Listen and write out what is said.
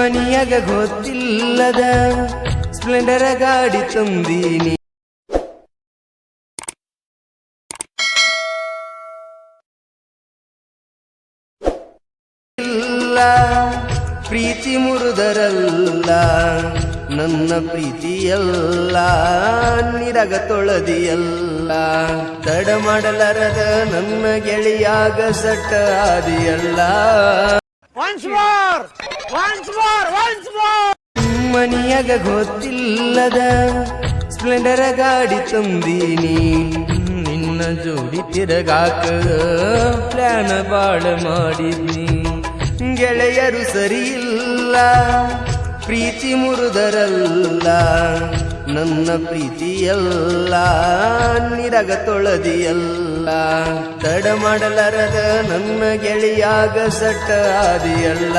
ಮನಿಯಾಗ ಗೊತ್ತಿಲ್ಲದ ಸ್ಪ್ಲೆಂಡರ ಗಾಡಿ ತಂದೀನಿ. ಪ್ರೀತಿ ಮುರುದರಲ್ಲ ನನ್ನ ಪ್ರೀತಿಯಲ್ಲ, ನಿರಗ ತೊಳದಿಯಲ್ಲ. ತಡ ಮಾಡಲಾರದ ನನ್ನ ಗೆಳೆಯಾಗ ಸಟ್ಟ ಆದಿಯಲ್ಲ. ಮನಿಯಾಗ ಗೊತ್ತಿಲ್ಲದ ಸ್ಪ್ಲೆಂಡರ ಗಾಡಿ ತಂದೀನಿ. ನಿನ್ನ ಜೋಡಿ ತಿರಗಾಕ ಪ್ಲಾನ ಬಾಳ ಮಾಡಿದ್ನಿ. ಗೆಳೆಯರು ಸರಿಯಿಲ್ಲ, ಪ್ರೀತಿ ಮುರುದರಲ್ಲ ನನ್ನ ಪ್ರೀತಿಯಲ್ಲ, ನಿರಗ ತೊಳದಿಯಲ್ಲ. ತಡ ಮಾಡಲಾರದ ನನ್ನ ಗೆಳೆಯಾಗ ಸಟ್ಟ ಆದಿಯಲ್ಲ.